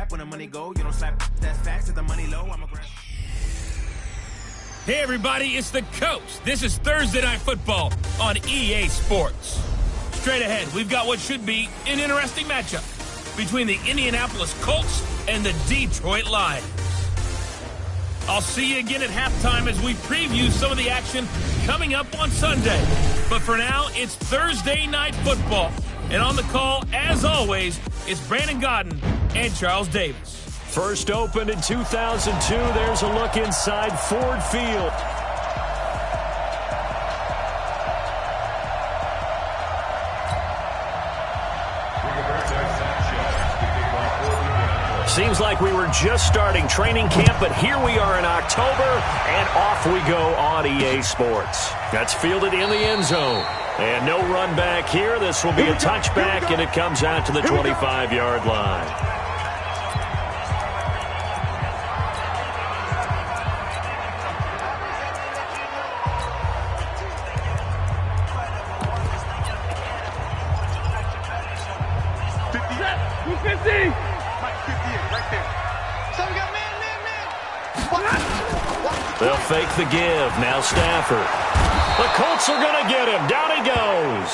clap when the money go. You don't slap that's fast, set the money low. I'm a grab. Hey, everybody, it's the Coach. This is Thursday Night Football on EA Sports. Straight ahead, we've got what should be an interesting matchup between the Indianapolis Colts and the Detroit Lions. I'll see you again at halftime as we preview some of the action coming up on Sunday. But for now, it's Thursday Night Football. And on the call, as always, it's Brandon Godden and Charles Davis. First opened in 2002. There's a look inside Ford Field. Seems like we were just starting training camp, but here we are in October, and off we go on EA Sports. That's fielded in the end zone. And no run back here. This will be a touchback, and it comes out to the 25-yard line. They'll fake the give. Now Stafford. The Colts are going to get him. Down he goes.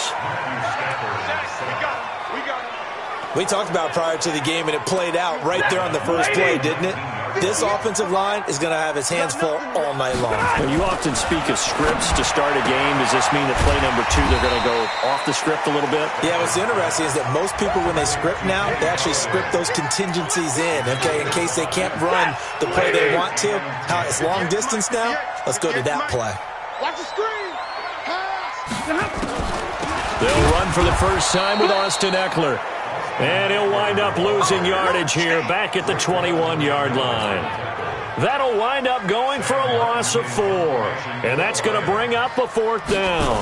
We talked about prior to the game, and it played out right there on the first play, didn't it? This offensive line is going to have its hands full all night long. When you often speak of scripts to start a game, does this mean that play number 2, they're going to go off the script a little bit? Yeah, what's interesting is that most people, when they script now, they actually script those contingencies in, okay, in case they can't run the play they want to. How it's long distance now, let's go to that play. Watch the screen. They'll run for the first time with Austin Eckler. And he'll wind up losing yardage here back at the 21-yard line. That'll wind up going for a loss of 4. And that's going to bring up a fourth down.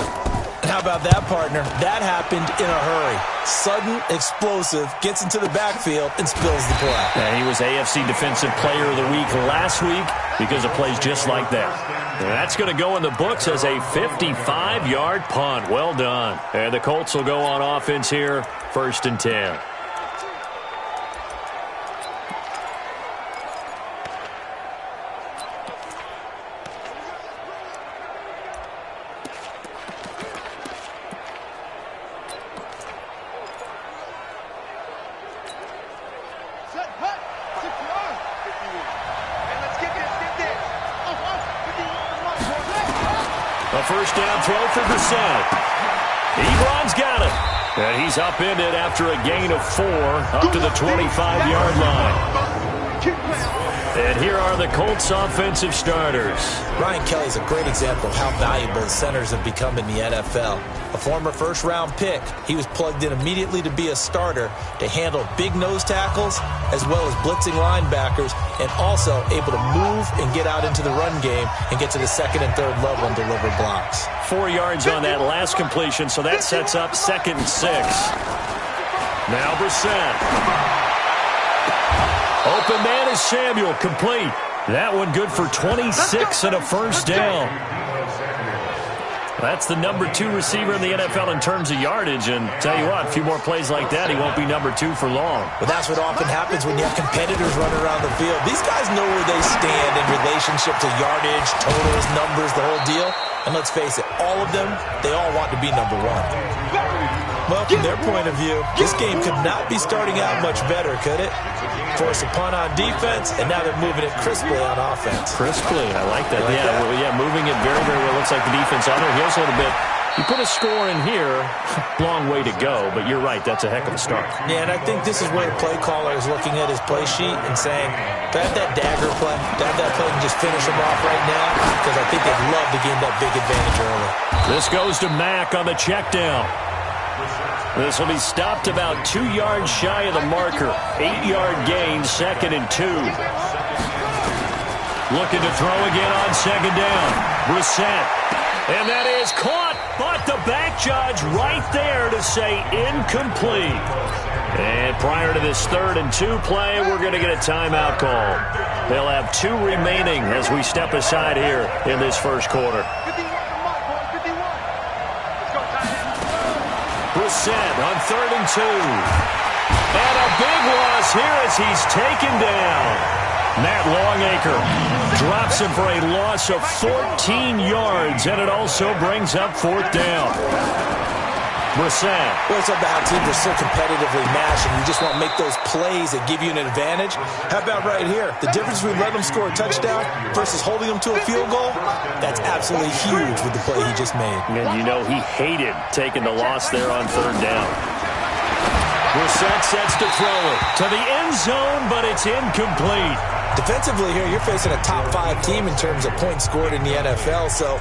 And how about that, partner? That happened in a hurry. Sudden, explosive, gets into the backfield, and spills the play. And he was AFC Defensive Player of the Week last week because of plays just like that. And that's going to go in the books as a 55-yard punt. Well done. And the Colts will go on offense here, 1st and 10. First down throw for Brissett. Ebron's got it. And he's upended after a gain of 4 up to the 25-yard line. And here are the Colts offensive starters. Ryan Kelly's a great example of how valuable centers have become in the NFL. A former first-round pick, he was plugged in immediately to be a starter to handle big nose tackles as well as blitzing linebackers, and also able to move and get out into the run game and get to the 2nd and 3rd level and deliver blocks. 4 yards on that last completion, so that sets up 2nd and 6. Now Brissett. Open man is Samuel, complete. That one good for 26 and a first down. That's the number 2 receiver in the NFL in terms of yardage, and tell you what, a few more plays like that, he won't be number 2 for long. But that's what often happens when you have competitors running around the field. These guys know where they stand in relationship to yardage, totals, numbers, the whole deal. And let's face it, all of them, they all want to be number 1. Well, from their point of view, this game could not be starting out much better, could it? Force a punt on defense, and now they're moving it crisply on offense. Crisply, I like that. Moving it very, very well. Looks like the defense on their heels a little bit. You put a score in here, long way to go, but you're right, that's a heck of a start. Yeah, and I think this is where the play caller is looking at his play sheet and saying, to have that dagger play, to have that play and just finish him off right now, because I think they'd love to gain that big advantage early. This goes to Mack on the check down. This will be stopped about 2 yards shy of the marker. 8-yard gain, 2nd and 2. Looking to throw again on 2nd down. Brissett. And that is caught, but the back judge right there to say incomplete. And prior to this 3rd and 2 play, we're going to get a timeout call. They'll have 2 remaining as we step aside here in this first quarter. Brissett on 3rd and 2. And a big loss here as he's taken down. Matt Longacre drops him for a loss of 14 yards, and it also brings up 4th down. Brissett. Well, it's about how teams are so competitively matched, and you just want to make those plays that give you an advantage. How about right here? The difference between letting them score a touchdown versus holding them to a field goal, that's absolutely huge with the play he just made. And you know he hated taking the loss there on 3rd down. Brissett sets to throw it to the end zone, but it's incomplete. Defensively here, you're facing a top 5 team in terms of points scored in the NFL, so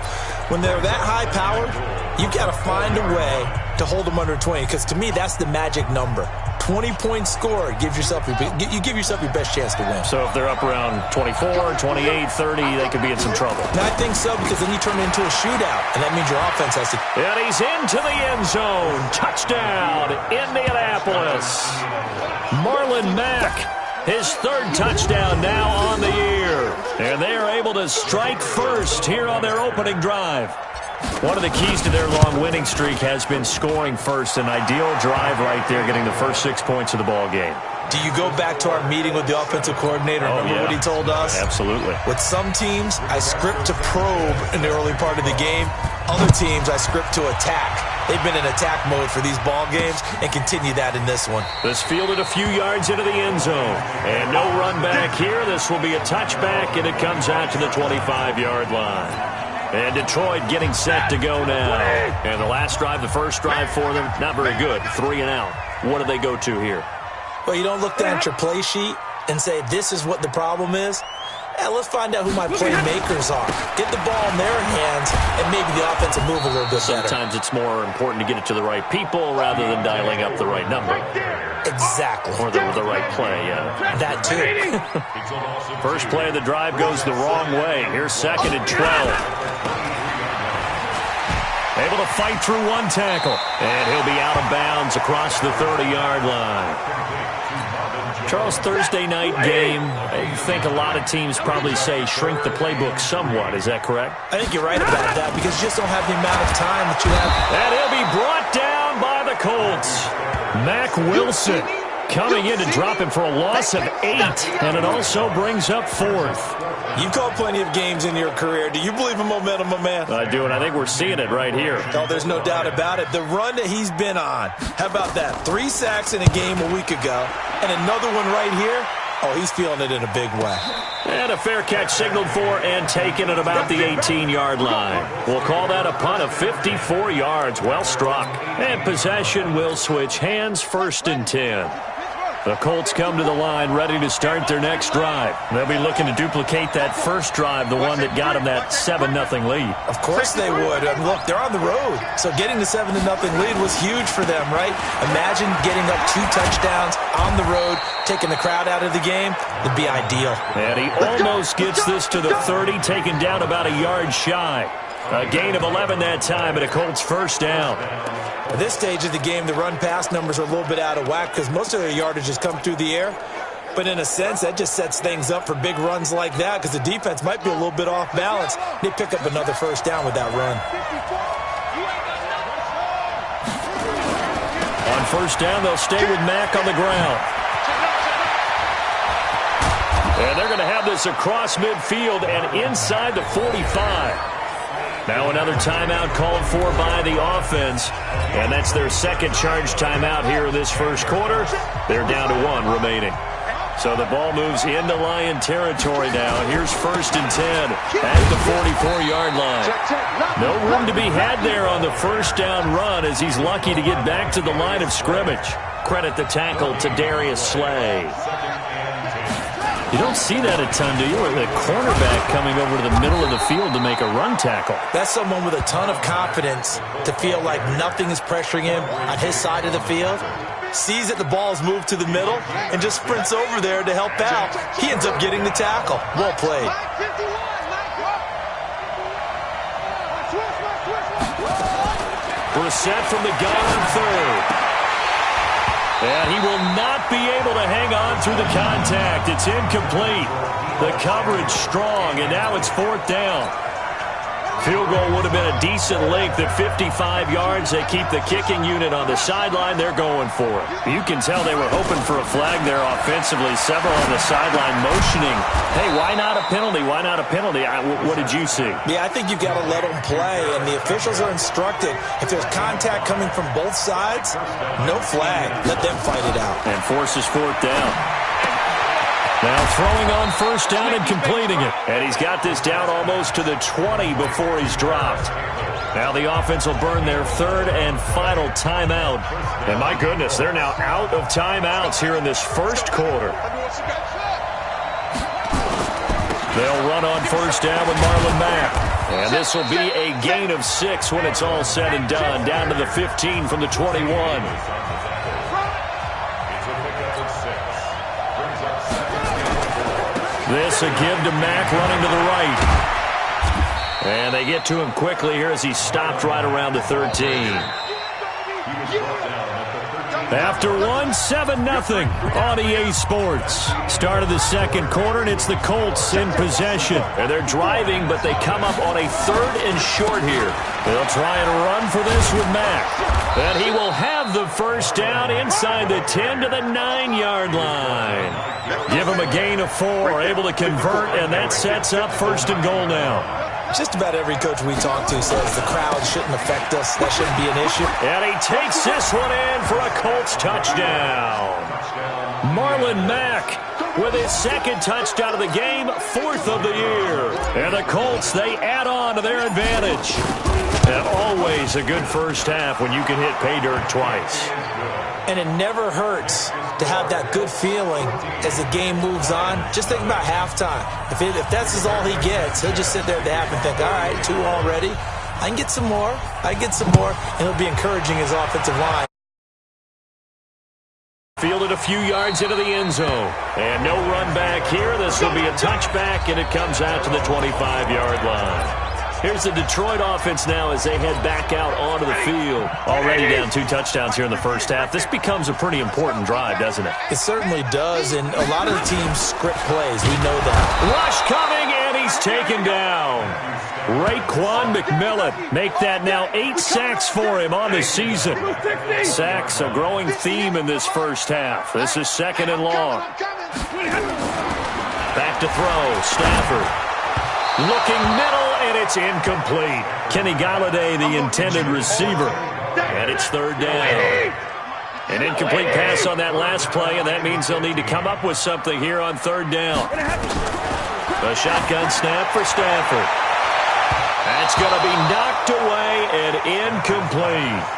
when they're that high-powered, you've got to find a way to hold them under 20, because to me, that's the magic number. 20 points scored, you give yourself your best chance to win. So if they're up around 24, 28, 30, they could be in some trouble. No, I think so, because then you turn it into a shootout, and that means your offense has to... And he's into the end zone. Touchdown, Indianapolis. Marlon Mack, his 3rd touchdown now on the year. And they are able to strike first here on their opening drive. One of the keys to their long winning streak has been scoring first. An ideal drive right there, getting the first 6 points of the ball game. Do you go back to our meeting with the offensive coordinator? Remember what he told us? Absolutely. With some teams, I script to probe in the early part of the game. Other teams, I script to attack. They've been in attack mode for these ball games and continue that in this one. This fielded a few yards into the end zone. And no run back here. This will be a touchback, and it comes out to the 25-yard line. And Detroit getting set to go now. And the last drive, the first drive for them, not very good. 3 and out. What do they go to here? Well, you don't look down at your play sheet and say, this is what the problem is. Let's find out who my playmakers are. Get the ball in their hands, and maybe the offense will move a little bit better. Sometimes it's more important to get it to the right people rather than dialing up the right number. Exactly. Or the right play, yeah. That too. First play of the drive goes the wrong way. Here's 2nd and 12. Able to fight through one tackle. And he'll be out of bounds across the 30-yard line. Charles, Thursday night game, I think a lot of teams probably say shrink the playbook somewhat. Is that correct? I think you're right about that, because you just don't have the amount of time that you have. And he'll be brought down by the Colts. Mack Wilson coming in to drop him for a loss of 8, and it also brings up 4th. You've called plenty of games in your career. Do you believe in momentum, my man? I do, and I think we're seeing it right here. Oh, there's no doubt about it. The run that he's been on, how about that? 3 sacks in a game a week ago, and another one right here. Oh, he's feeling it in a big way. And a fair catch signaled for and taken at about the 18-yard line. We'll call that a punt of 54 yards. Well struck. And possession will switch hands, 1st and 10. The Colts come to the line ready to start their next drive. They'll be looking to duplicate that first drive, the one that got them that 7-0 lead. Of course they would. Look, they're on the road, so getting the 7-0 lead was huge for them, right? Imagine getting up 2 touchdowns on the road, taking the crowd out of the game. It'd be ideal. And he almost gets this to the 30, taken down about a yard shy. A gain of 11 that time, and a Colts first down. At this stage of the game, the run-pass numbers are a little bit out of whack because most of their yardage has come through the air. But in a sense, that just sets things up for big runs like that because the defense might be a little bit off balance. They pick up another first down with that run. On first down, they'll stay with Mack on the ground. And they're going to have this across midfield and inside the 45. Now another timeout called for by the offense. And that's their second charge timeout here in this first quarter. They're down to 1 remaining. So the ball moves into Lion territory now. Here's 1st and 10 at the 44-yard line. No room to be had there on the first down run as he's lucky to get back to the line of scrimmage. Credit the tackle to Darius Slay. You don't see that a ton, do you? The cornerback coming over to the middle of the field to make a run tackle. That's someone with a ton of confidence to feel like nothing is pressuring him on his side of the field. Sees that the ball is moved to the middle and just sprints over there to help out. He ends up getting the tackle. Well played. Brissett from the gun on 3rd. And he will not be able to hang on through the contact. It's incomplete. The coverage strong, and now it's 4th down. Field goal would have been a decent length at 55 yards. They keep the kicking unit on the sideline. They're going for it. You can tell they were hoping for a flag there offensively. Several on the sideline motioning. Hey, why not a penalty? Why not a penalty? What did you see? Yeah, I think you've got to let them play, and the officials are instructed. If there's contact coming from both sides, no flag. Let them fight it out. And forces fourth down. Now throwing on first down and completing it. And he's got this down almost to the 20 before he's dropped. Now the offense will burn their third and final timeout. And my goodness, they're now out of timeouts here in this first quarter. They'll run on first down with Marlon Mack. And this will be a gain of 6 when it's all said and done. Down to the 15 from the 21. This a give to Mack running to the right. And they get to him quickly here as he stopped right around the 13. After 7-0 on EA Sports. Start of the second quarter, and it's the Colts in possession. And they're driving, but they come up on a third and short here. They'll try and run for this with Mack. And he will have the first down inside the 10 to the 9-yard line. Give him a gain of 4, able to convert, and that sets up first and goal now. Just about every coach we talk to says the crowd shouldn't affect us. That shouldn't be an issue. And he takes this one in for a Colts touchdown. Marlon Mack with his second touchdown of the game, 4th of the year. And the Colts, they add on to their advantage. And always a good first half when you can hit pay dirt twice. And it never hurts to have that good feeling as the game moves on. Just think about halftime. If that's all he gets, he'll just sit there at the half and think, all right, 2 already. I can get some more. I can get some more. And he'll be encouraging his offensive line. Fielded a few yards into the end zone. And no run back here. This will be a touchback, and it comes out to the 25-yard line. Here's the Detroit offense now as they head back out onto the field. Already down 2 touchdowns here in the first half. This becomes a pretty important drive, doesn't it? It certainly does, and a lot of the teams script plays. We know that. Rush coming, and he's taken down. Raekwon McMillan make that now 8 sacks for him on the season. Sacks, a growing theme in this first half. This is second and long. Back to throw, Stafford. Looking middle, and it's incomplete. Kenny Galladay, the intended receiver. And it's third down. An incomplete pass on that last play, and that means they'll need to come up with something here on third down. A shotgun snap for Stafford. That's going to be knocked away and incomplete.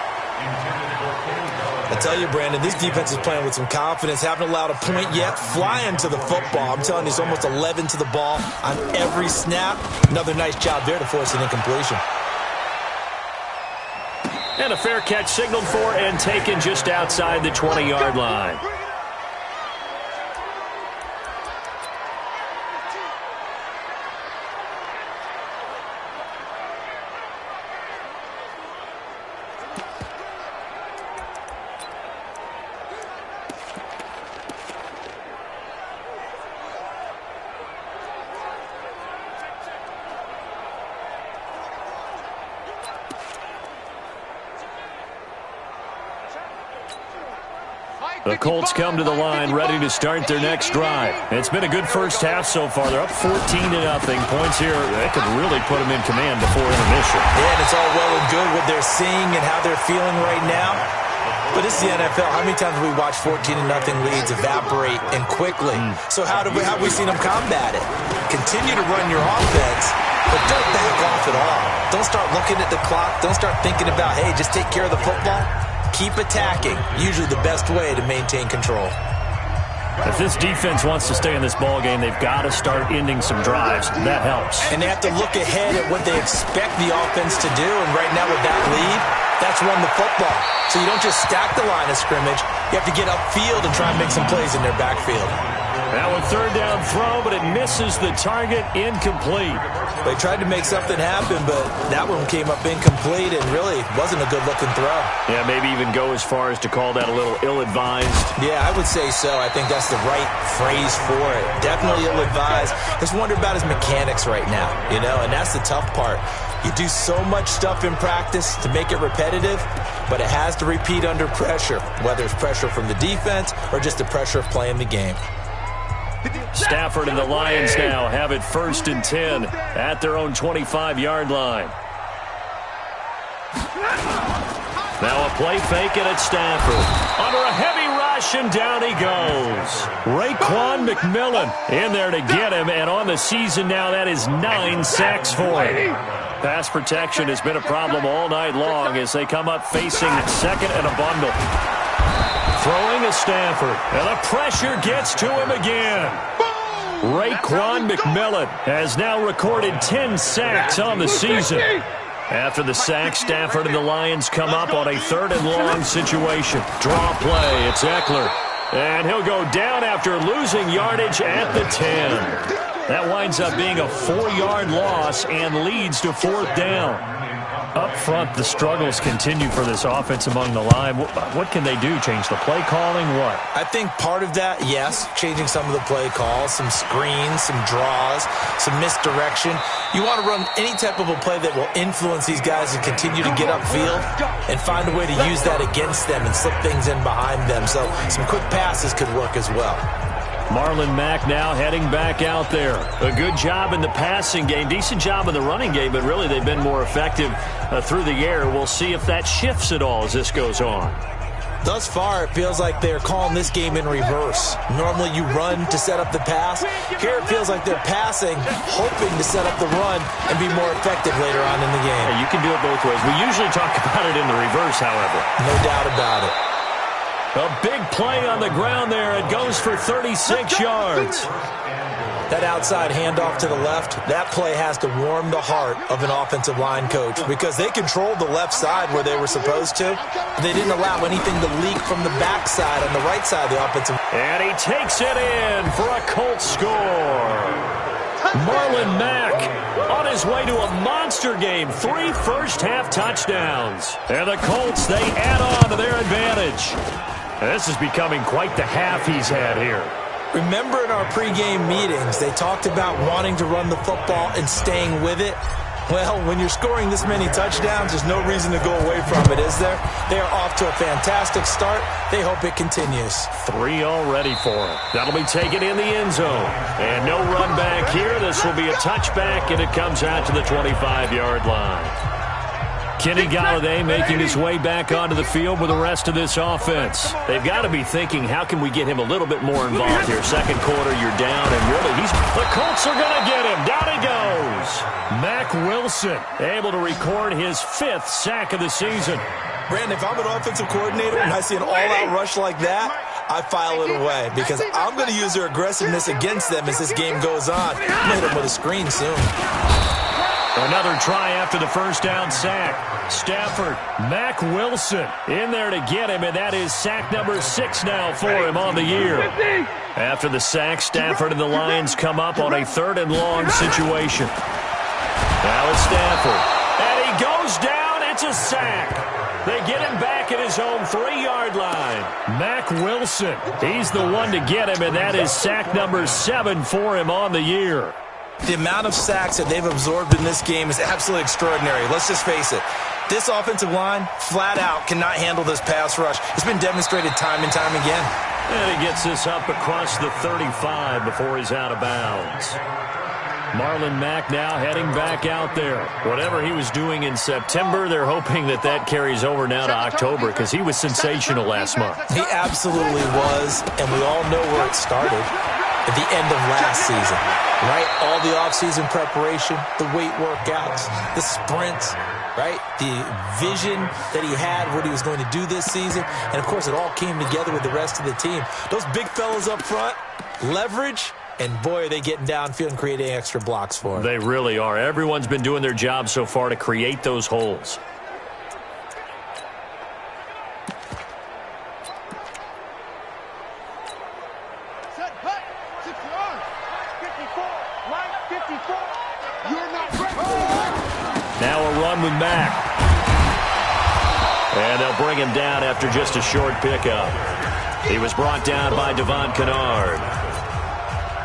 I tell you, Brandon, this defense is playing with some confidence. Haven't allowed a point yet. Flying to the football. I'm telling you, it's almost 11 to the ball on every snap. Another nice job there to force an incompletion. And a fair catch signaled for and taken just outside the 20-yard line. The Colts come to the line ready to start their next drive. It's been a good first half so far. They're up 14-0. Points here, that could really put them in command before intermission. Yeah, and it's all well and good what they're seeing and how they're feeling right now. But it's the NFL. How many times have we watched 14-0 leads evaporate and quickly? So how have we seen them combat it? Continue to run your offense, but don't back off at all. Don't start looking at the clock. Don't start thinking about, hey, just take care of the football. Keep attacking. Usually the best way to maintain control. If this defense wants to stay in this ballgame, they've got to start ending some drives. That helps. And they have to look ahead at what they expect the offense to do. And right now with that lead, that's run the football. So you don't just stack the line of scrimmage. You have to get upfield and try and make some plays in their backfield. Now a third down throw, but it misses the target. Incomplete. They tried to make something happen, but that one came up incomplete and really wasn't a good-looking throw. Yeah, maybe even go as far as to call that a little ill-advised. Yeah, I would say so. I think that's the right phrase for it. Definitely ill-advised. Just wonder about his mechanics right now, and that's the tough part. You do so much stuff in practice to make it repetitive, but it has to repeat under pressure, whether it's pressure from the defense or just the pressure of playing the game. Stafford and the Lions now have it 1st and 10 at their own 25-yard line. Now a play fake, and it's Stafford. Under a heavy rush, and down he goes. Raekwon McMillan in there to get him, and on the season now, that is 9 sacks for him. Pass protection has been a problem all night long as they come up facing second and a bundle. Throwing to Stafford, and the pressure gets to him again. Raekwon McMillan has now recorded 10 sacks on the season. After the sack, Stafford and the Lions come up on a 3rd and long situation. Draw play, it's Eckler. And he'll go down after losing yardage at the 10. That winds up being a 4-yard loss and leads to 4th down. Up front, the struggles continue for this offense among the line. What can they do? Change the play calling? What? I think part of that, yes, changing some of the play calls, some screens, some draws, some misdirection. You want to run any type of a play that will influence these guys to continue to get upfield and find a way to use that against them and slip things in behind them. So some quick passes could work as well. Marlon Mack now heading back out there. A good job in the passing game, decent job in the running game, but really they've been more effective through the air. We'll see if that shifts at all as this goes on. Thus far, it feels like they're calling this game in reverse. Normally you run to set up the pass. Here it feels like they're passing, hoping to set up the run and be more effective later on in the game. Yeah, you can do it both ways. We usually talk about it in the reverse, however. No doubt about it. A big play on the ground there. It goes for 36 yards. That outside handoff to the left, that play has to warm the heart of an offensive line coach because they controlled the left side where they were supposed to. They didn't allow anything to leak from the backside on the right side of the offensive. And he takes it in for a Colts score. Marlon Mack on his way to a monster game. 3 first-half touchdowns. And the Colts, they add on to their advantage. And this is becoming quite the half he's had here. Remember in our pregame meetings, they talked about wanting to run the football and staying with it. Well, when you're scoring this many touchdowns, there's no reason to go away from it, is there? They are off to a fantastic start. They hope it continues. 3 already for him. That'll be taken in the end zone. And no run back here. This will be a touchback, and it comes out to the 25-yard line. Kenny Golladay making his way back onto the field with the rest of this offense. They've got to be thinking, how can we get him a little bit more involved here? Second quarter, you're down, and really, the Colts are going to get him. Down he goes. Mack Wilson able to record his 5th sack of the season. Brandon, if I'm an offensive coordinator and I see an all-out rush like that, I file it away because I'm going to use their aggressiveness against them as this game goes on. I'm going to hit them with a screen soon. Another try after the first down sack. Stafford, Mack Wilson in there to get him, and that is sack number 6 now for him on the year. After the sack, Stafford and the Lions come up on a 3rd and long situation. Now it's Stafford, and he goes down. It's a sack. They get him back at his own 3-yard line. Mack Wilson, he's the one to get him, and that is sack number 7 for him on the year. The amount of sacks that they've absorbed in this game is absolutely extraordinary. Let's just face it. This offensive line, flat out, cannot handle this pass rush. It's been demonstrated time and time again. And he gets this up across the 35 before he's out of bounds. Marlon Mack now heading back out there. Whatever he was doing in September, they're hoping that that carries over now to October because he was sensational last month. He absolutely was, and we all know where it started. At the end of last season, right? All the offseason preparation, the weight workouts, the sprints, right? The vision that he had, what he was going to do this season. And, of course, it all came together with the rest of the team. Those big fellas up front, leverage, and, boy, are they getting downfield and creating extra blocks for him. They really are. Everyone's been doing their job so far to create those holes. Now a run with Mack. And they'll bring him down after just a short pickup. He was brought down by Devon Kennard.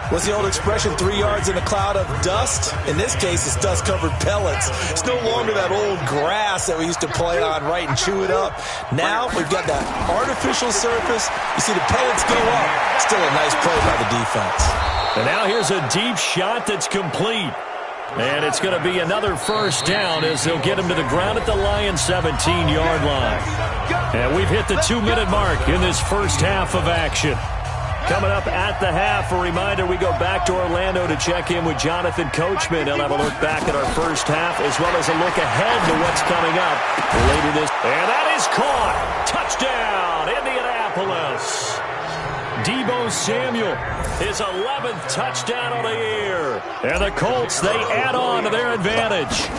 What's the old expression, 3 yards in a cloud of dust? In this case, it's dust-covered pellets. It's no longer that old grass that we used to play on, right, and chew it up. Now we've got that artificial surface. You see the pellets go up. Still a nice play by the defense. And now here's a deep shot that's complete. And it's going to be another first down as they'll get him to the ground at the Lions' 17-yard line. And we've hit the 2-minute mark in this first half of action. Coming up at the half, a reminder, we go back to Orlando to check in with Jonathan Coachman. He'll have a look back at our first half as well as a look ahead to what's coming up later this. And that is caught. Touchdown, Indianapolis. Deebo Samuel, his 11th touchdown of the year. And the Colts, they add on to their advantage.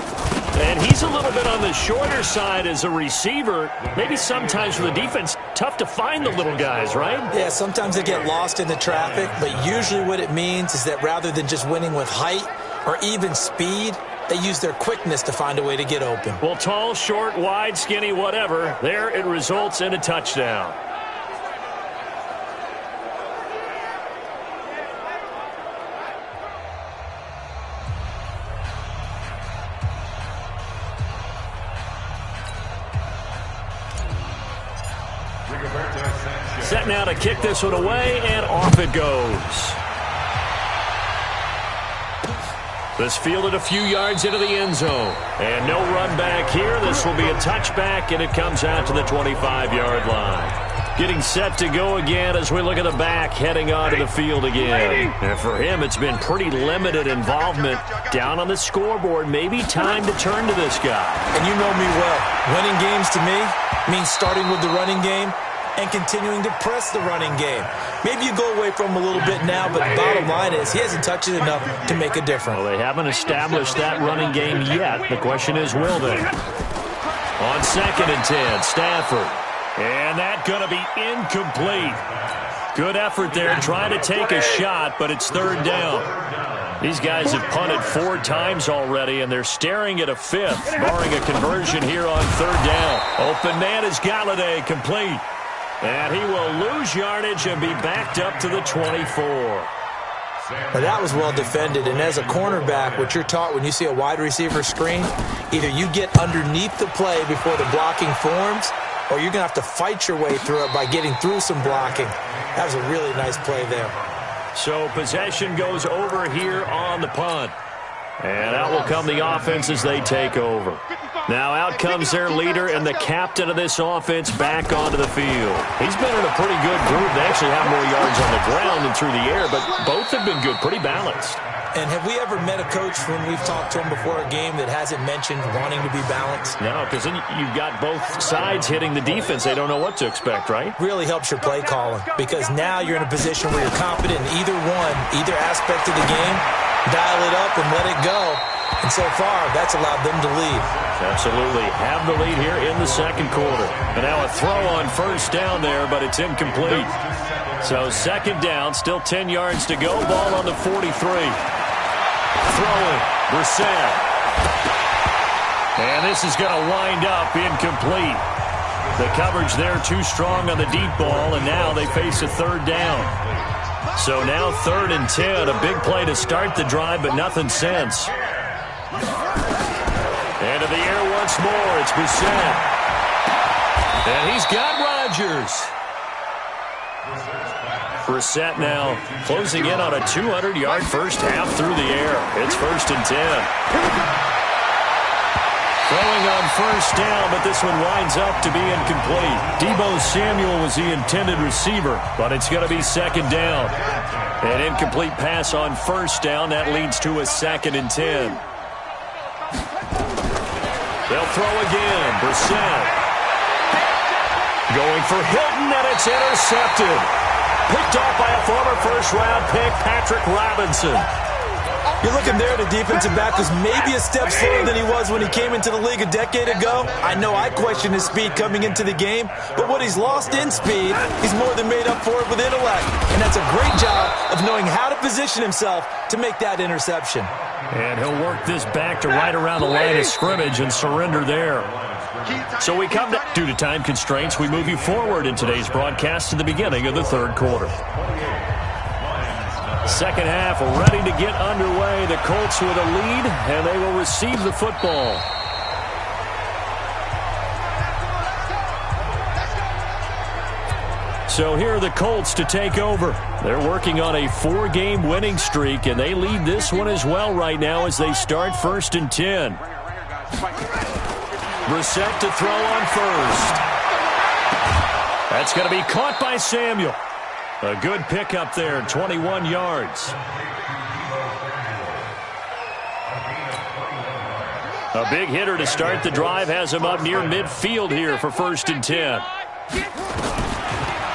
And he's a little bit on the shorter side as a receiver. Maybe sometimes for the defense, tough to find the little guys, right? Yeah, sometimes they get lost in the traffic, but usually what it means is that rather than just winning with height or even speed, they use their quickness to find a way to get open. Well, tall, short, wide, skinny, whatever, there it results in a touchdown. Set now to kick this one away, and off it goes. This fielded a few yards into the end zone. And no run back here. This will be a touchback, and it comes out to the 25-yard line. Getting set to go again as we look at the back heading onto the field again. And for him, it's been pretty limited involvement. Down on the scoreboard, maybe time to turn to this guy. And you know me well. Winning games to me means starting with the running game and continuing to press the running game. Maybe you go away from him a little bit now, but the bottom line is he hasn't touched it enough to make a difference. Well, they haven't established that running game yet. The question is, will they? On 2nd and 10, Stafford. And that's going to be incomplete. Good effort there trying to take a shot, but it's 3rd down. These guys have punted 4 times already, and they're staring at a 5th, barring a conversion here on 3rd down. Open man is Galladay, complete. And he will lose yardage and be backed up to the 24. Now that was well defended, and as a cornerback, what you're taught when you see a wide receiver screen, either you get underneath the play before the blocking forms, or you're going to have to fight your way through it by getting through some blocking. That was a really nice play there. So possession goes over here on the punt. And out will come the offense as they take over. Now out comes their leader and the captain of this offense back onto the field. He's been in a pretty good group. They actually have more yards on the ground than through the air, but both have been good, pretty balanced. And have we ever met a coach when we've talked to him before a game that hasn't mentioned wanting to be balanced? No, because then you've got both sides hitting the defense. They don't know what to expect, right? Really helps your play calling, because now you're in a position where you're confident in either aspect of the game, dial it up and let it go. And so far, that's allowed them to lead. Absolutely. Have the lead here in the 2nd quarter. And now a throw on 1st down there, but it's incomplete. So 2nd down, still 10 yards to go. Ball on the 43. Throwing, Brissett. And this is going to wind up incomplete. The coverage there too strong on the deep ball, and now they face a 3rd down. So now 3rd and 10, a big play to start the drive, but nothing since. And in the air once more, it's Brissett. And he's got Rodgers. Brissett now closing in on a 200-yard first half through the air. It's 1st and 10. Throwing on 1st down, but this one winds up to be incomplete. Deebo Samuel was the intended receiver, but it's going to be 2nd down. An incomplete pass on 1st down. That leads to a 2nd and 10. They'll throw again. Brissett going for Hilton, and it's intercepted. Picked off by a former first-round pick, Patrick Robinson. You're looking there, the defensive back was maybe a step slower than he was when he came into the league a decade ago. I know I questioned his speed coming into the game, but what he's lost in speed, he's more than made up for it with intellect. And that's a great job of knowing how to position himself to make that interception. And he'll work this back to right around the line of scrimmage and surrender there. So we come to, due to time constraints, we move you forward in today's broadcast to the beginning of the 3rd quarter. Second half ready to get underway. The Colts with a lead, and they will receive the football. So here are the Colts to take over. They're working on a 4-game winning streak, and they lead this one as well right now as they start 1st and 10. Brissett to throw on first. That's going to be caught by Samuel. A good pickup there, 21 yards. A big hitter to start the drive has him up near midfield here for 1st and 10.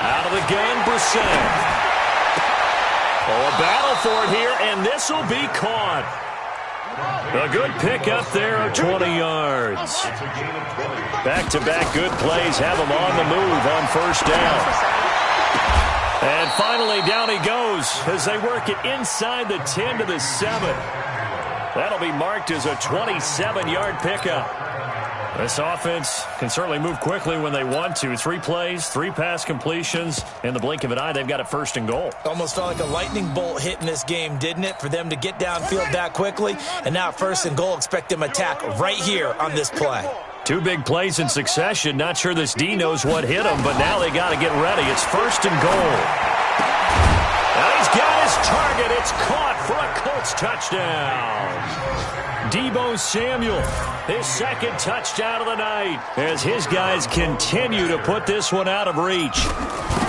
Out of the gun, Brissett. Oh, a battle for it here, and this will be caught. A good pickup there of 20 yards. Back-to-back good plays have him on the move on 1st down. And finally, down he goes as they work it inside the 10 to the 7. That'll be marked as a 27-yard pickup. This offense can certainly move quickly when they want to. 3 plays, 3 pass completions. In the blink of an eye, they've got it 1st and goal. Almost felt like a lightning bolt hit in this game, didn't it? For them to get downfield that quickly. And now 1st and goal, expect them to attack right here on this play. 2 big plays in succession. Not sure this D knows what hit him, but now they got to get ready. It's 1st and goal. Now he's got his target. It's caught for a Colts touchdown. Deebo Samuel, his 2nd touchdown of the night, as his guys continue to put this one out of reach.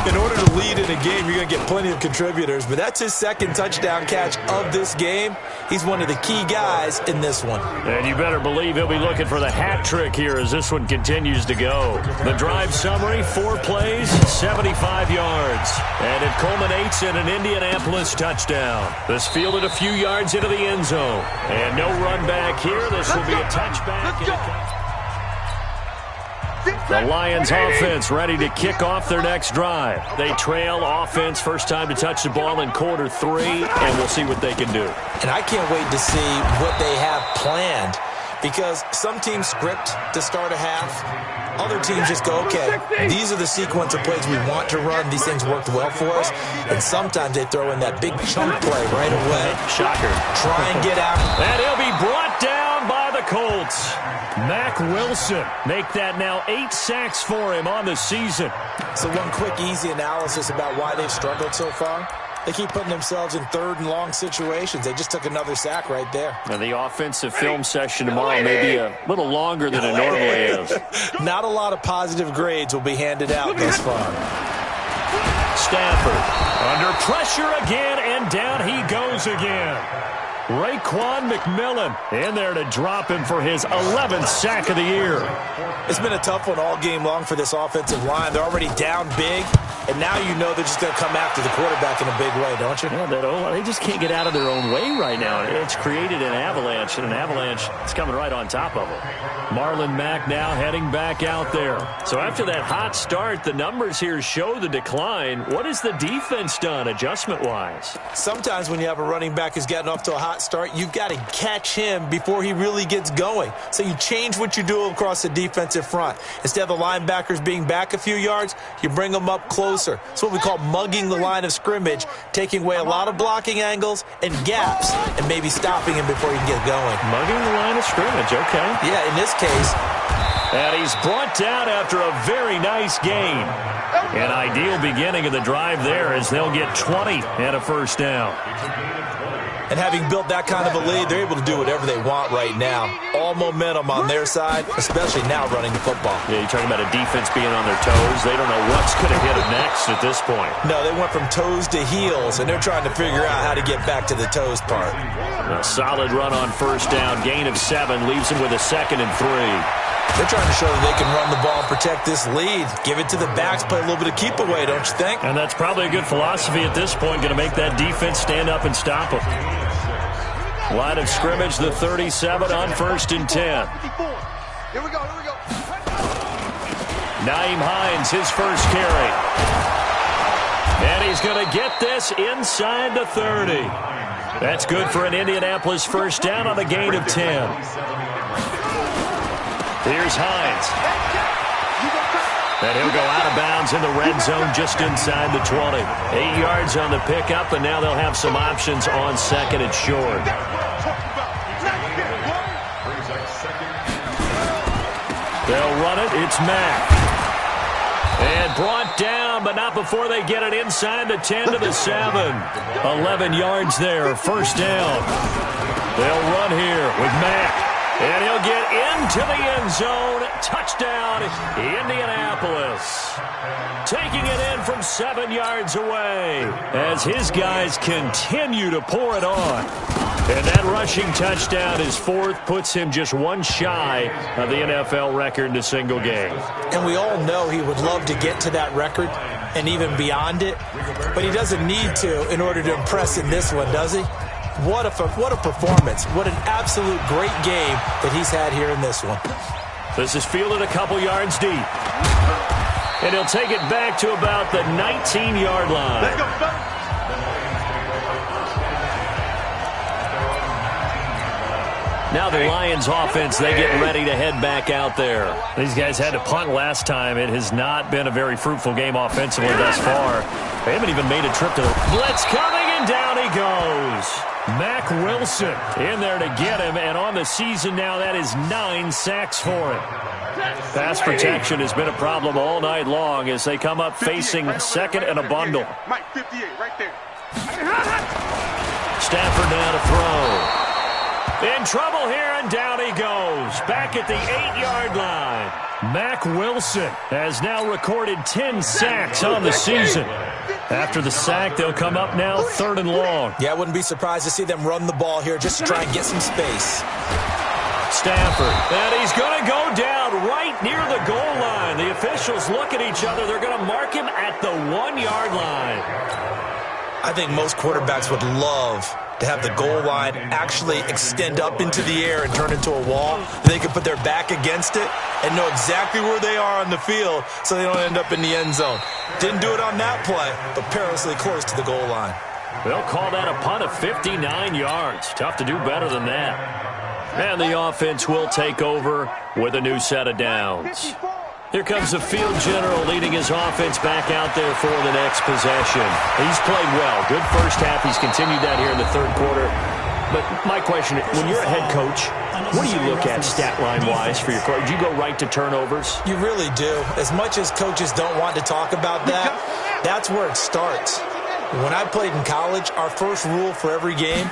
In order to lead in a game, you're going to get plenty of contributors, but that's his 2nd touchdown catch of this game. He's one of the key guys in this one. And you better believe he'll be looking for the hat trick here as this one continues to go. The drive summary, 4 plays, 75 yards. And it culminates in an Indianapolis touchdown. This fielded a few yards into the end zone. And no run back here. This will be a touchback. The Lions offense ready to kick off their next drive. They trail offense, first time to touch the ball in quarter 3, and we'll see what they can do. And I can't wait to see what they have planned, because some teams script to start a half. Other teams just go, okay, these are the sequence of plays we want to run. These things worked well for us. And sometimes they throw in that big chunk play right away. Shocker. Try and get out. And he'll be brought down by the Colts. Mack Wilson make that now 8 sacks for him on the season. So one quick, easy analysis about why they've struggled so far. They keep putting themselves in 3rd and long situations. They just took another sack right there. And the offensive film session tomorrow may be a little longer than it normally is. Not a lot of positive grades will be handed out thus far. Stafford under pressure again, and down he goes again. Raekwon McMillan in there to drop him for his 11th sack of the year. It's been a tough one all game long for this offensive line. They're already down big, and now you know they're just going to come after the quarterback in a big way, don't you? Yeah, they just can't get out of their own way right now. It's created an avalanche, and an avalanche is coming right on top of them. Marlon Mack now heading back out there. So after that hot start, the numbers here show the decline. What has the defense done adjustment-wise? Sometimes when you have a running back who's gotten off to a hot start, you've got to catch him before he really gets going. So you change what you do across the defensive front. Instead of the linebackers being back a few yards, you bring them up closer. It's what we call mugging the line of scrimmage, taking away a lot of blocking angles and gaps and maybe stopping him before he can get going. Mugging the line of scrimmage, okay. Yeah, in this case. And he's brought down after a very nice gain. An ideal beginning of the drive there as they'll get 20 and a 1st down. And having built that kind of a lead, they're able to do whatever they want right now. All momentum on their side, especially now running the football. Yeah, you're talking about a defense being on their toes. They don't know what's going to hit them next at this point. No, they went from toes to heels, and they're trying to figure out how to get back to the toes part. A solid run on 1st down. Gain of 7 leaves them with a 2nd and 3. They're trying to show that they can run the ball and protect this lead. Give it to the backs, play a little bit of keep away, don't you think? And that's probably a good philosophy at this point, going to make that defense stand up and stop them. Line of scrimmage, the 37 on 1st and 10. Here we go. Nyheim Hines, his first carry. And he's going to get this inside the 30. That's good for an Indianapolis 1st down on a gain of 10. Here's Hines. And he'll go out of bounds in the red zone just inside the 20. 8 yards on the pickup, and now they'll have some options on second and short. They'll run it. It's Mack. And brought down, but not before they get it inside the 10 to the 7. 11 yards there, first down. They'll run here with Mack. And he'll get into the end zone. Touchdown, Indianapolis. Taking it in from 7 yards away as his guys continue to pour it on. And that rushing touchdown, his fourth, puts him just one shy of the NFL record in a single game. And we all know he would love to get to that record and even beyond it, but he doesn't need to in order to impress in this one, does he? What a performance. What an absolute great game that he's had here in this one. This is fielded a couple yards deep. And he'll take it back to about the 19-yard line. Now the Lions offense, they get ready to head back out there. These guys had to punt last time. It has not been a very fruitful game offensively thus far. They haven't even made a trip to the blitz coming, and down he goes. Mack Wilson in there to get him, and on the season now, that is 9 sacks for him. Pass protection has been a problem all night long as they come up facing second and a bundle. Mike, 58 right there. Stafford now to throw. In trouble here, and down he goes. Back at the 8-yard line. Mack Wilson has now recorded 10 sacks on the season. After the sack, they'll come up now 3rd and long. Yeah, I wouldn't be surprised to see them run the ball here just to try and get some space. Stafford, and he's going to go down right near the goal line. The officials look at each other. They're going to mark him at the 1-yard line. I think most quarterbacks would love to have the goal line actually extend up into the air and turn into a wall. They can put their back against it and know exactly where they are on the field so they don't end up in the end zone. Didn't do it on that play, but perilously close to the goal line. They'll call that a punt of 59 yards. Tough to do better than that. And the offense will take over with a new set of downs. Here comes the field general leading his offense back out there for the next possession. He's played well. Good first half. He's continued that here in the third quarter. But my question, when you're a head coach, what do you look at stat line-wise for your coach? Do you go right to turnovers? You really do. As much as coaches don't want to talk about that, that's where it starts. When I played in college, our first rule for every game,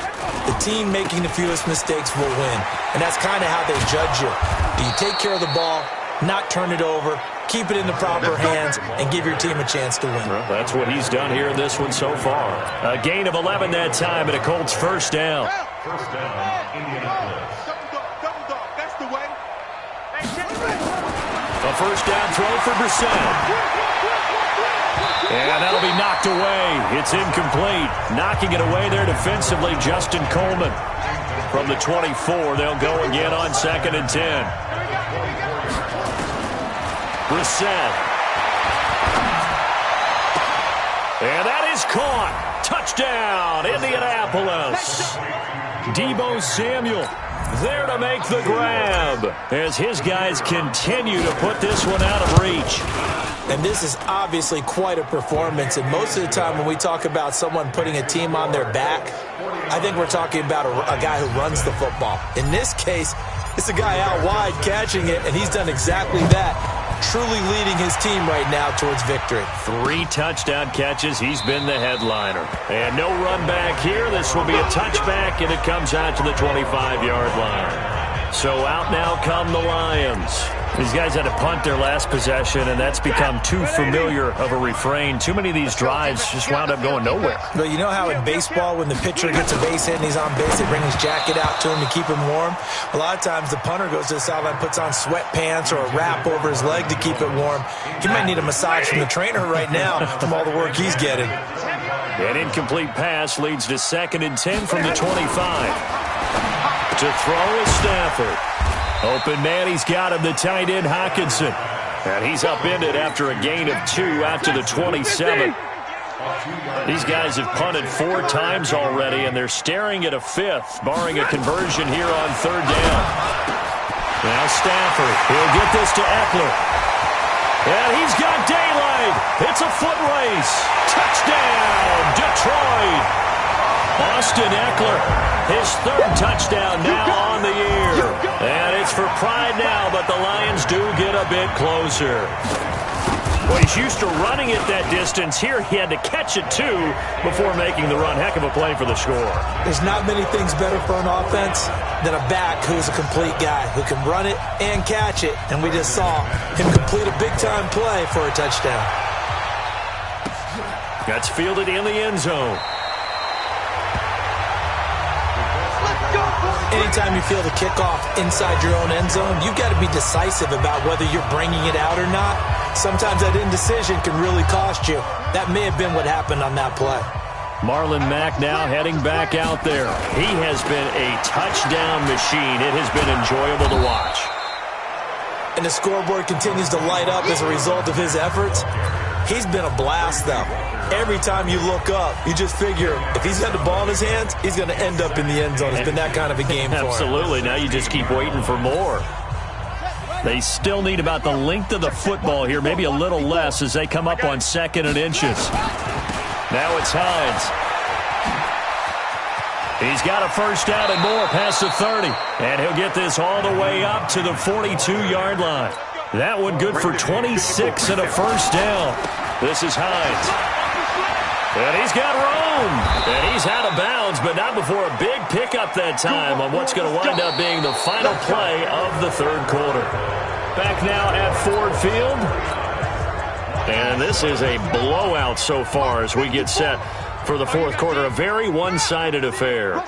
the team making the fewest mistakes will win. And that's kind of how they judge you. Do you take care of the ball, not turn it over, keep it in the proper hands, and give your team a chance to win? Well, that's what he's done here in this one so far. A gain of 11 that time, and a Colts first down. First down, Indianapolis. Double dog, that's the way. A first down throw for Brissett. And that'll be knocked away. It's incomplete. Knocking it away there defensively, Justin Coleman. From the 24, they'll go again on 2nd and 10. Brissett. And that is caught. Touchdown, Indianapolis. Deebo Samuel there to make the grab as his guys continue to put this one out of reach. And this is obviously quite a performance. And most of the time when we talk about someone putting a team on their back, I think we're talking about a guy who runs the football. In this case, it's a guy out wide catching it, and he's done exactly that. Truly leading his team right now towards victory. 3 touchdown catches. He's been the headliner. And no run back here. This will be a touchback, and it comes out to the 25-yard line. So out now come the Lions. These guys had to punt their last possession, and that's become too familiar of a refrain. Too many of these drives just wound up going nowhere. But you know how in baseball, when the pitcher gets a base hit and he's on base, they bring his jacket out to him to keep him warm? A lot of times the punter goes to the sideline, puts on sweatpants or a wrap over his leg to keep it warm. He might need a massage from the trainer right now from all the work he's getting. An incomplete pass leads to 2nd and 10 from the 25. To throw is Stafford. Open man, he's got him, the tight end Hockenson. And he's upended after a gain of 2 out to the 27. These guys have punted 4 times already, and they're staring at a 5th, barring a conversion here on 3rd down. Now Stafford, he'll get this to Eckler. And he's got daylight. It's a foot race. Touchdown, Detroit. Austin Eckler, his third touchdown now on the year. And it's for pride now, but the Lions do get a bit closer. Well, he's used to running it that distance. Here he had to catch it, too, before making the run. Heck of a play for the score. There's not many things better for an offense than a back who's a complete guy, who can run it and catch it. And we just saw him complete a big-time play for a touchdown. That's fielded in the end zone. Anytime you feel the kickoff inside your own end zone, you've got to be decisive about whether you're bringing it out or not. Sometimes that indecision can really cost you. That may have been what happened on that play. Marlon Mack now heading back out there. He has been a touchdown machine. It has been enjoyable to watch. And the scoreboard continues to light up as a result of his efforts. He's been a blast, though. Every time you look up, you just figure if he's got the ball in his hands, he's going to end up in the end zone. It's been that kind of a game for him. Absolutely. Now you just keep waiting for more. They still need about the length of the football here, maybe a little less as they come up on 2nd and inches. Now it's Hines. He's got a first down and more past the 30. And he'll get this all the way up to the 42-yard line. That one good for 26 and a first down. This is Hines. And he's got room. And he's out of bounds, but not before a big pickup that time on what's going to wind up being the final play of the third quarter. Back now at Ford Field. And this is a blowout so far as we get set for the fourth quarter. A very one-sided affair.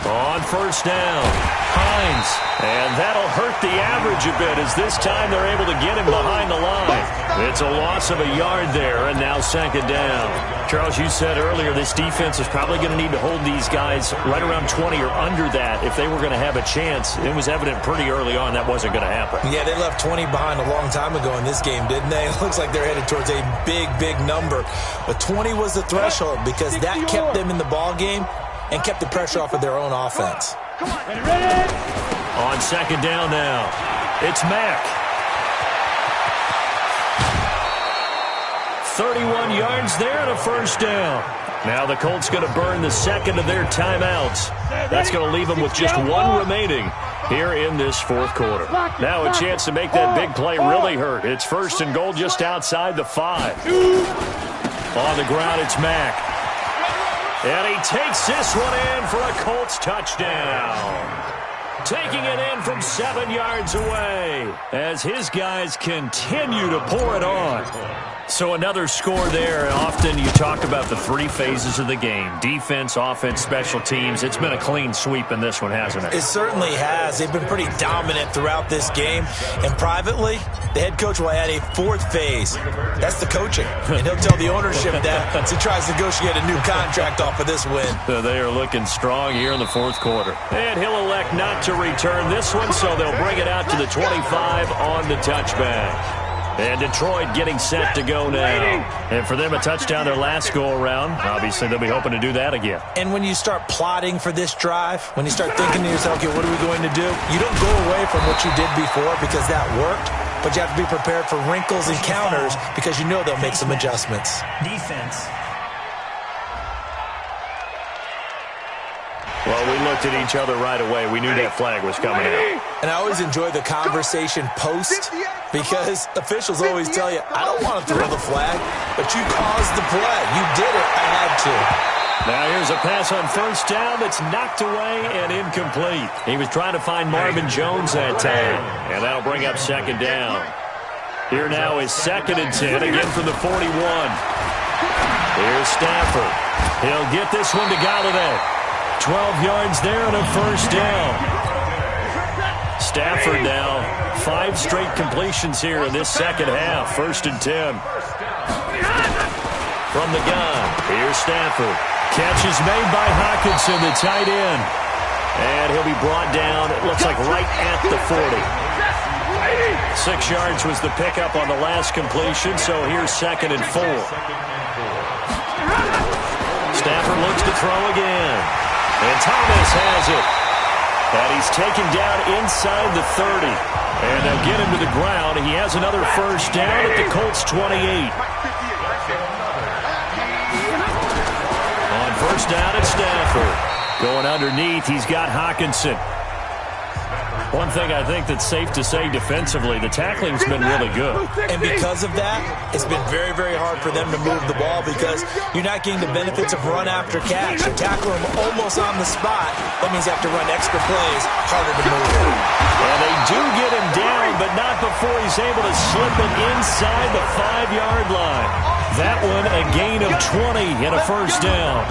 On first down, Hines. And that'll hurt the average a bit as this time they're able to get him behind the line. It's a loss of a yard there, and now 2nd down. Charles, you said earlier this defense is probably going to need to hold these guys right around 20 or under that if they were going to have a chance. It was evident pretty early on that wasn't going to happen. Yeah, they left 20 behind a long time ago in this game, didn't they? It looks like they're headed towards a big, big number. But 20 was the threshold because that kept them in the ball game and kept the pressure off of their own offense. On 2nd down now, it's Mack. 31 yards there and a first down. Now the Colts going to burn the second of their timeouts. That's going to leave them with just one remaining here in this fourth quarter. Now a chance to make that big play really hurt. It's 1st and goal just outside the 5. On the ground, it's Mack. And he takes this one in for a Colts touchdown. Taking it in from 7 yards away as his guys continue to pour it on. So another score there. Often you talk about the 3 phases of the game. Defense, offense, special teams. It's been a clean sweep in this one, hasn't it? It certainly has. They've been pretty dominant throughout this game. And privately, the head coach will add a 4th phase. That's the coaching. And he'll tell the ownership that as he tries to negotiate a new contract off of this win. So they are looking strong here in the fourth quarter. And he'll elect not to return this one, so they'll bring it out to the 25 on the touchback. And Detroit getting set to go now. And for them, a touchdown their last go-around. Obviously, they'll be hoping to do that again. And when you start plotting for this drive, when you start thinking to yourself, okay, what are we going to do? You don't go away from what you did before because that worked, but you have to be prepared for wrinkles and counters because you know they'll make some adjustments. Defense. Well, we looked at each other right away. We knew that flag was coming out. And I always enjoy the conversation post because officials always tell you, I don't want to throw the flag, but you caused the play. You did it. I had to. Now here's a pass on first down that's knocked away and incomplete. He was trying to find Marvin Jones that time, and that'll bring up 2nd down. Here now is 2nd and 10, again from the 41. Here's Stafford. He'll get this one to Galladay. 12 yards there and a first down. Stafford now, 5 straight completions here in this second half. 1st and 10. From the gun, here's Stafford. Catch is made by Hockenson, the tight end. And he'll be brought down, it looks like right at the 40. 6 yards was the pickup on the last completion, so here's 2nd and 4. Stafford looks to throw again. And Thomas has it. And he's taken down inside the 30. And they'll get him to the ground. He has another first down at the Colts 28. On first down, it's Stafford. Going underneath, he's got Hockenson. One thing I think that's safe to say defensively, the tackling's been really good. And because of that, it's been very, very hard for them to move the ball because you're not getting the benefits of run after catch. You tackle them almost on the spot. That means you have to run extra plays, harder to move them. And they do get him down, but not before he's able to slip it inside the 5-yard line. That one a gain of 20 and a first down.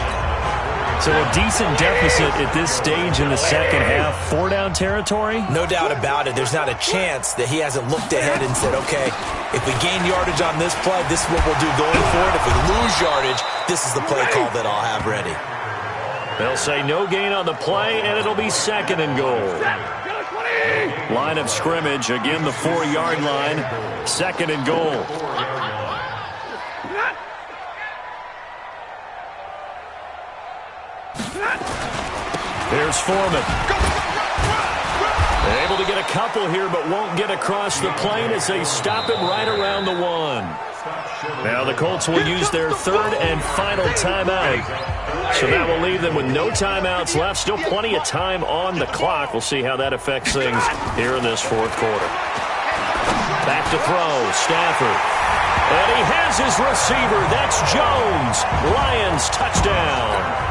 So a decent deficit at this stage in the second half. 4-down territory? No doubt about it. There's not a chance that he hasn't looked ahead and said, okay, if we gain yardage on this play, this is what we'll do going forward. If we lose yardage, this is the play call that I'll have ready. They'll say no gain on the play, and it'll be second and goal. Line of scrimmage, again the 4-yard line. Second and goal. Here's Foreman. Able to get a couple here, but won't get across the plane as they stop him right around the 1. Now the Colts will use their third and final timeout. So that will leave them with no timeouts left. Still plenty of time on the clock. We'll see how that affects things here in this fourth quarter. Back to throw, Stafford. And he has his receiver. That's Jones. Lions touchdown.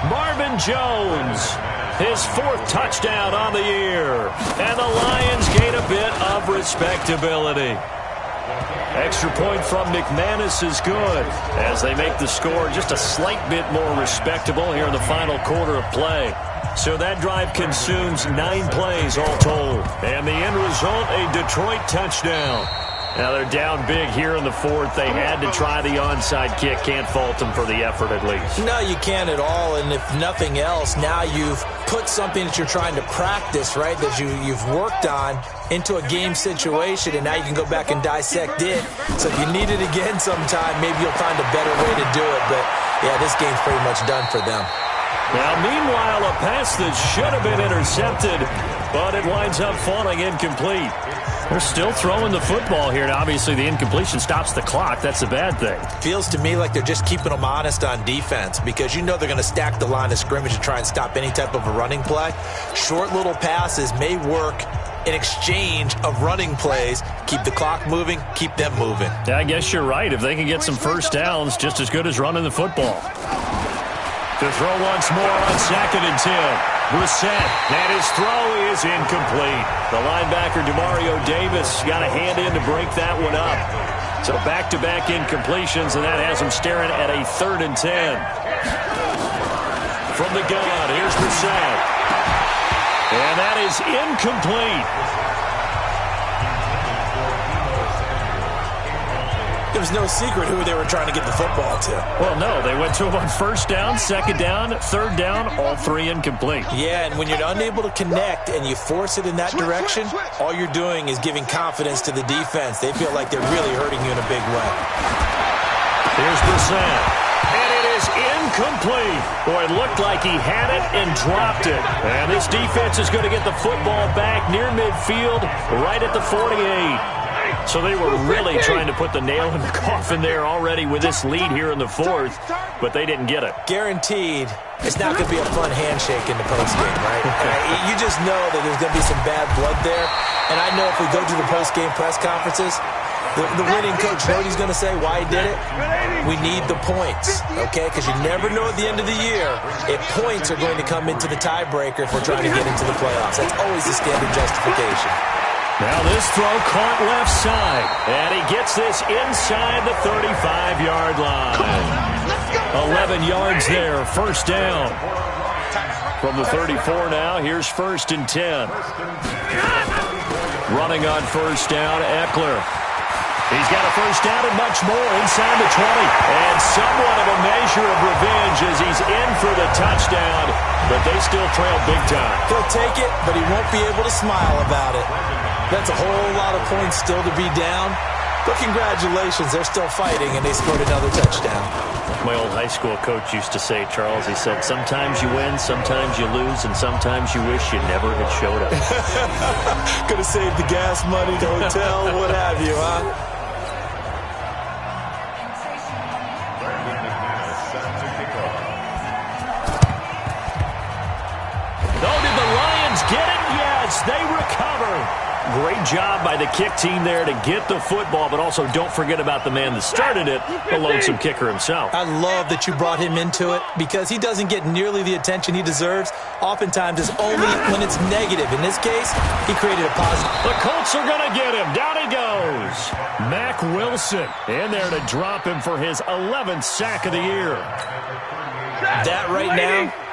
Marvin Jones, his 4th touchdown on the year. And the Lions gain a bit of respectability. Extra point from McManus is good as they make the score just a slight bit more respectable here in the final quarter of play. So that drive consumes 9 plays all told. And the end result, a Detroit touchdown. Now they're down big here in the 4th. They had to try the onside kick. Can't fault them for the effort at least. No, you can't at all. And if nothing else, now you've put something that you're trying to practice, right, that you've worked on into a game situation, and now you can go back and dissect it. So if you need it again sometime, maybe you'll find a better way to do it. But, yeah, this game's pretty much done for them. Now, meanwhile, a pass that should have been intercepted, but it winds up falling incomplete. They're still throwing the football here, and obviously the incompletion stops the clock. That's a bad thing. Feels to me like they're just keeping them honest on defense because you know they're going to stack the line of scrimmage to try and stop any type of a running play. Short little passes may work in exchange of running plays. Keep the clock moving, keep them moving. Yeah, I guess you're right. If they can get some first downs, just as good as running the football. To throw once more on 2nd and 10. Brissett, and his throw is incomplete. The linebacker, Demario Davis, got a hand in to break that one up. So back-to-back incompletions, and that has him staring at a 3rd and 10. From the gun, here's Brissett. And that is incomplete. There was no secret who they were trying to get the football to. Well, no, they went to him on 1st down, 2nd down, 3rd down, all 3 incomplete. Yeah, and when you're unable to connect and you force it in that direction, all you're doing is giving confidence to the defense. They feel like they're really hurting you in a big way. Here's Brissett, and it is incomplete. Boy, it looked like he had it and dropped it. And this defense is going to get the football back near midfield, right at the 48. So they were really trying to put the nail in the coffin there already with this lead here in the 4th, but they didn't get it. Guaranteed, it's not going to be a fun handshake in the postgame, right? You just know that there's going to be some bad blood there. And I know if we go to the postgame press conferences, the winning coach, you know what he's going to say, why he did it? We need the points, okay? Because you never know at the end of the year if points are going to come into the tiebreaker if we're trying to get into the playoffs. That's always the standard justification. Now this throw caught left side, and he gets this inside the 35-yard line. 11 yards there, first down. From the 34 now, here's 1st and 10. Running on 1st down, Eckler. He's got a first down and much more inside the 20. And somewhat of a measure of revenge as he's in for the touchdown, but they still trail big time. He'll take it, but he won't be able to smile about it. That's a whole lot of points still to be down, But congratulations, they're still fighting, and they scored another touchdown. My old high school coach used to say, Charles, he said, sometimes you win, sometimes you lose, and sometimes you wish you never had showed up. Could have saved the gas money, the hotel, what have you, huh? Get it? Yes, they recover. Great job by the kick team there to get the football, but also don't forget about the man that started it, the lonesome kicker himself. I love that you brought him into it because he doesn't get nearly the attention he deserves. Oftentimes, it's only when it's negative. In this case, he created a positive. The Colts are going to get him. Down he goes. Mack Wilson in there to drop him for his 11th sack of the year. That right now,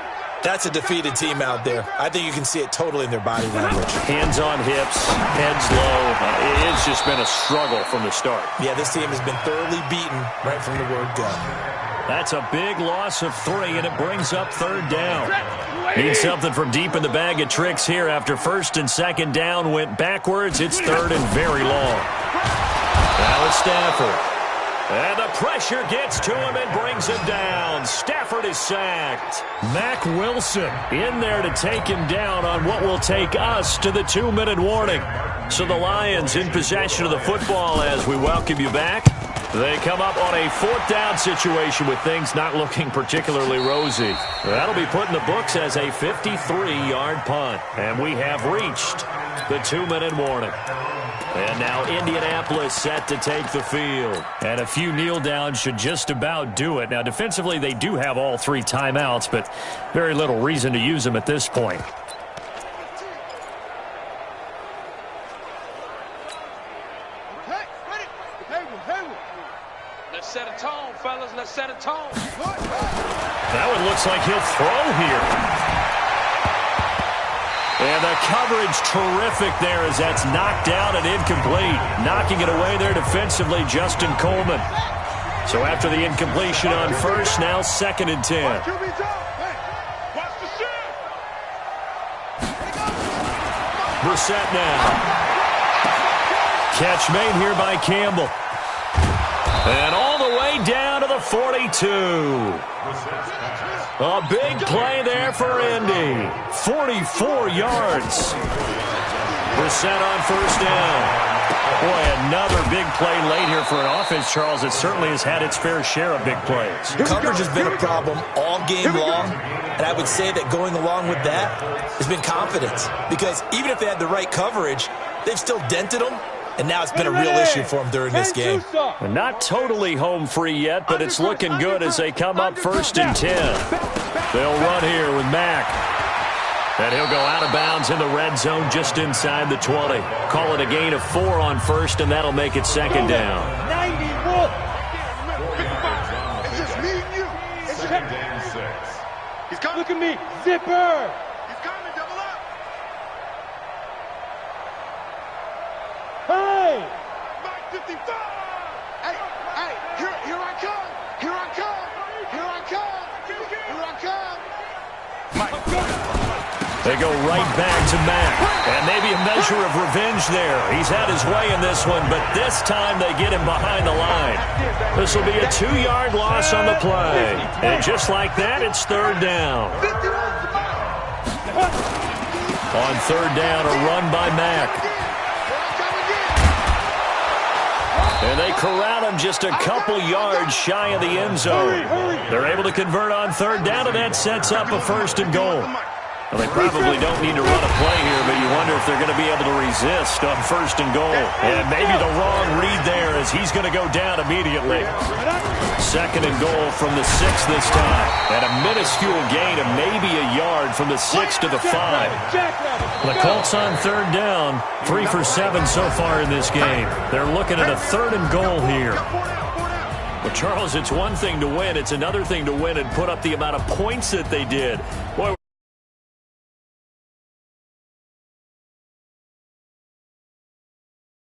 that's a defeated team out there. I think you can see it totally in their body language. Hands on hips, heads low. It's just been a struggle from the start. Yeah, this team has been thoroughly beaten right from the word go. That's a big loss of 3, and it brings up 3rd down. Need something from deep in the bag of tricks here after 1st and 2nd down went backwards. It's 3rd and very long. Now it's Stafford. And the pressure gets to him and brings him down. Stafford is sacked. Mack Wilson in there to take him down on what will take us to the 2-minute warning. So the Lions in possession of the football as we welcome you back. They come up on a 4th down situation with things not looking particularly rosy. That'll be put in the books as a 53-yard punt. And we have reached the 2-minute warning. And now Indianapolis set to take the field. And a few kneel downs should just about do it. Now defensively they do have all 3 timeouts, but very little reason to use them at this point. Let's set a tone, fellas. Let's set a tone. That one looks like he'll throw here. And the coverage terrific there as that's knocked down and incomplete. Knocking it away there defensively, Justin Coleman. So after the incompletion on 1st, now 2nd and 10. Brissett now. Catch made here by Campbell. And all the way down to the 42. A big play there for Indy. 44 yards. Brissett on 1st down. Boy, another big play late here for an offense, Charles. It certainly has had its fair share of big plays. Coverage has been a problem all game long, and I would say that going along with that has been confidence. Because even if they had the right coverage, they've still dented them. And now it's been a real issue for them during this game. And not totally home free yet, but it's looking good as they come up 1st and 10. They'll run here with Mack. And he'll go out of bounds in the red zone just inside the 20. Call it a gain of 4 on 1st, and that'll make it 2nd down. 91. It's just me and you. It's Second and 6. He's coming. Look at me. Zipper. He's coming. Double up. Hey! Mike 55. Hey, here I come. Here I come. Here I come. Here I come. They go right back to Mack. And maybe a measure of revenge there. He's had his way in this one, but this time they get him behind the line. This will be a 2-yard loss on the play. And just like that, it's 3rd down. On 3rd down, a run by Mack. And they corral him just a couple yards shy of the end zone. They're able to convert on 3rd down, and that sets up a 1st and goal. Well, they probably don't need to run a play here, but you wonder if they're going to be able to resist on 1st and goal. And maybe the wrong read there as he's going to go down immediately. 2nd and goal from the 6 this time. And a minuscule gain of maybe a yard from the 6 to the 5. The Colts on 3rd down, 3 for 7 so far in this game. They're looking at a 3rd and goal here. Well, Charles, it's one thing to win. It's another thing to win and put up the amount of points that they did. Boy,